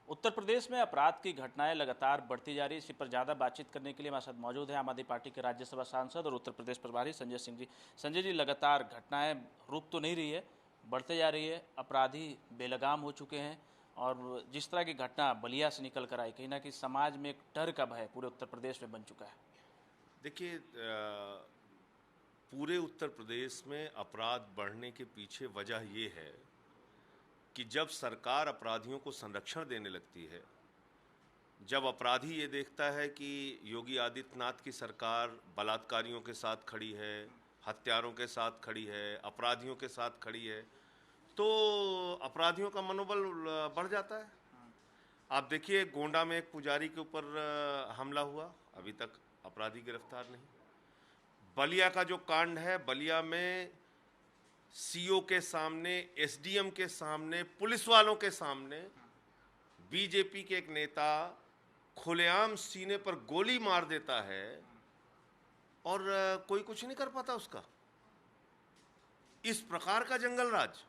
उत्तर प्रदेश में अपराध की घटनाएं लगातार बढ़ती जा रही है। इसी पर ज़्यादा बातचीत करने के लिए हमारे साथ मौजूद है आम आदमी पार्टी के राज्यसभा सांसद और उत्तर प्रदेश प्रभारी संजय सिंह जी। संजय जी, लगातार घटनाएं रुक तो नहीं रही है, बढ़ते जा रही है, अपराधी बेलगाम हो चुके हैं और जिस तरह की घटना बलिया से निकल कर आई, कहीं ना कहीं समाज में एक डर का भय पूरे उत्तर प्रदेश में बन चुका है। देखिए, पूरे उत्तर प्रदेश में अपराध बढ़ने के पीछे वजह ये है कि जब सरकार अपराधियों को संरक्षण देने लगती है, जब अपराधी ये देखता है कि योगी आदित्यनाथ की सरकार बलात्कारियों के साथ खड़ी है, हत्यारों के साथ खड़ी है, अपराधियों के साथ खड़ी है, तो अपराधियों का मनोबल बढ़ जाता है। आप देखिए, गोंडा में एक पुजारी के ऊपर हमला हुआ, अभी तक अपराधी गिरफ्तार नहीं। बलिया का जो कांड है, बलिया में सीओ के सामने, एसडीएम के सामने, पुलिस वालों के सामने बीजेपी के एक नेता खुलेआम सीने पर गोली मार देता है और कोई कुछ नहीं कर पाता उसका। इस प्रकार का जंगल राज,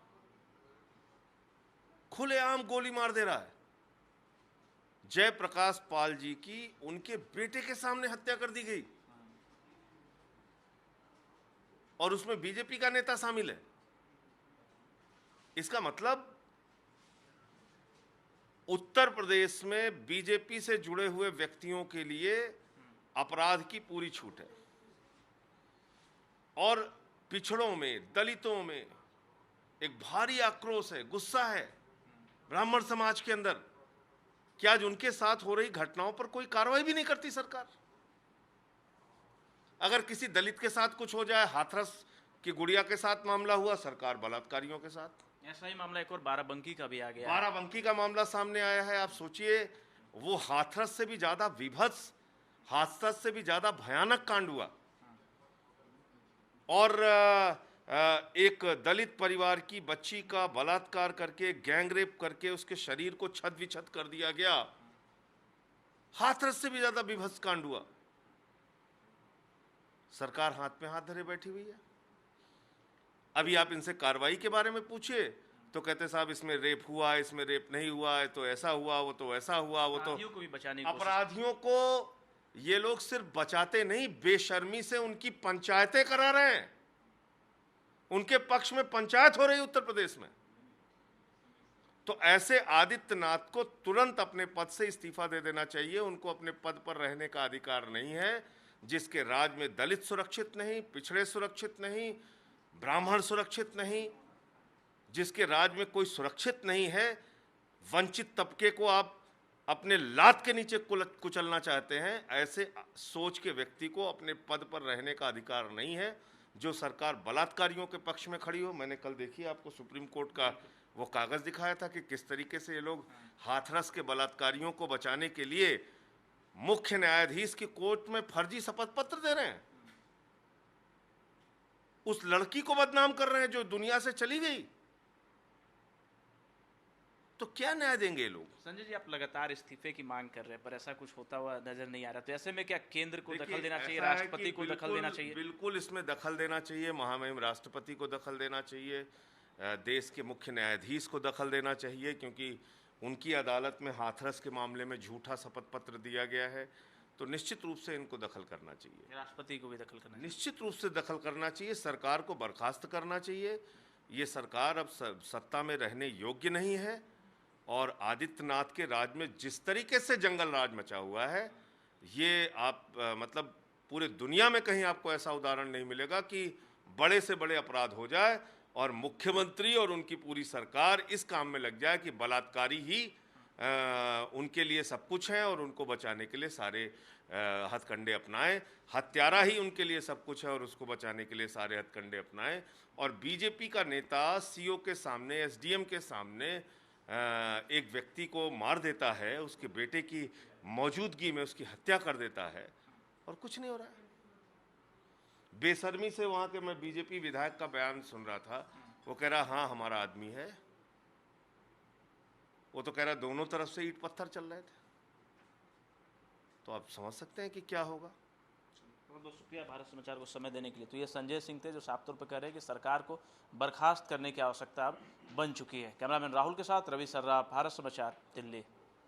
खुलेआम गोली मार दे रहा है। जयप्रकाश पाल जी की उनके बेटे के सामने हत्या कर दी गई और उसमें बीजेपी का नेता शामिल है। इसका मतलब उत्तर प्रदेश में बीजेपी से जुड़े हुए व्यक्तियों के लिए अपराध की पूरी छूट है और पिछड़ों में, दलितों में एक भारी आक्रोश है, गुस्सा है ब्राह्मण समाज के अंदर कि आज उनके साथ हो रही घटनाओं पर कोई कार्रवाई भी नहीं करती सरकार। अगर किसी दलित के साथ कुछ हो जाए, हाथरस की गुड़िया के साथ मामला हुआ, सरकार बलात्कारियों के साथ। ऐसा ही मामला एक और बाराबंकी का भी आ गया। बाराबंकी का मामला सामने आया है। आप सोचिए, वो हाथरस से भी ज्यादा विभत्स, हाथरस से भी ज्यादा भयानक कांड हुआ और एक दलित परिवार की बच्ची का बलात्कार करके, गैंगरेप करके उसके शरीर को छत विछत कर दिया गया। हाथरस से भी ज्यादा विभत्स कांड हुआ। सरकार हाथ में हाथ धरे बैठी हुई है। अभी आप इनसे कार्रवाई के बारे में पूछिए तो कहते साहब इसमें रेप हुआ, इसमें रेप नहीं हुआ है, तो ऐसा हुआ, वो तो ऐसा हुआ, वो तो। अपराधियों को भी बचाने की अपराधियों को ये लोग सिर्फ बचाते नहीं, बेशर्मी से उनकी पंचायतें करा रहे हैं। उनके पक्ष में पंचायत हो रही उत्तर प्रदेश में। तो ऐसे आदित्यनाथ को तुरंत अपने पद से इस्तीफा दे देना चाहिए। उनको अपने पद पर रहने का अधिकार नहीं है। जिसके राज में दलित सुरक्षित नहीं, पिछड़े सुरक्षित नहीं, ब्राह्मण सुरक्षित नहीं, जिसके राज में कोई सुरक्षित नहीं है, वंचित तबके को आप अपने लात के नीचे कुचलना चाहते हैं, ऐसे सोच के व्यक्ति को अपने पद पर रहने का अधिकार नहीं है। जो सरकार बलात्कारियों के पक्ष में खड़ी हो, मैंने कल देखी आपको सुप्रीम कोर्ट का वो कागज दिखाया था कि किस तरीके से ये लोग हाथरस के बलात्कारियों को बचाने के लिए मुख्य न्यायाधीश की कोर्ट में फर्जी शपथ पत्र दे रहे हैं। उस लड़की को बदनाम कर रहे हैं जो दुनिया से चली गई। तो क्या न्याय देंगे ये लोग? संजय जी, आप लगातार इस्तीफे की मांग कर रहे हैं पर ऐसा कुछ होता हुआ नजर नहीं आ रहा, तो ऐसे में क्या केंद्र को दखल देना चाहिए, राष्ट्रपति को दखल देना चाहिए? बिल्कुल इसमें दखल देना चाहिए। महामहिम राष्ट्रपति को दखल देना चाहिए, देश के मुख्य न्यायाधीश को दखल देना चाहिए, क्योंकि उनकी अदालत में हाथरस के मामले में झूठा शपथ पत्र दिया गया है। तो निश्चित रूप से इनको दखल करना चाहिए। राष्ट्रपति को भी दखल करना चाहिए। निश्चित रूप से दखल करना चाहिए। सरकार को बर्खास्त करना चाहिए। ये सरकार अब सत्ता में रहने योग्य नहीं है और आदित्यनाथ के राज में जिस तरीके से जंगल राज मचा हुआ है, ये आप मतलब पूरे दुनिया में कहीं आपको ऐसा उदाहरण नहीं मिलेगा कि बड़े से बड़े अपराध हो जाए और मुख्यमंत्री और उनकी पूरी सरकार इस काम में लग जाए कि बलात्कारी ही उनके लिए सब कुछ है और उनको बचाने के लिए सारे हथकंडे अपनाएं। हत्यारा ही उनके लिए सब कुछ है और उसको बचाने के लिए सारे हथकंडे अपनाएं। और बीजेपी का नेता सीओ के सामने, एसडीएम के सामने एक व्यक्ति को मार देता है, उसके बेटे की मौजूदगी में उसकी हत्या कर देता है और कुछ नहीं हो रहा है। बेशर्मी से वहाँ के, मैं बीजेपी विधायक का बयान सुन रहा था, वो कह रहा हाँ हमारा आदमी है। वो तो कह रहा दोनों तरफ से ईंट पत्थर चल रहे थे। तो आप समझ सकते हैं कि क्या होगा। बहुत बहुत शुक्रिया भारत समाचार को समय देने के लिए। तो ये संजय सिंह थे जो साफ तौर पर कह रहे हैं कि सरकार को बर्खास्त करने की आवश्यकता अब बन चुकी है। कैमरामैन राहुल के साथ रवि सर्रा, भारत समाचार, दिल्ली।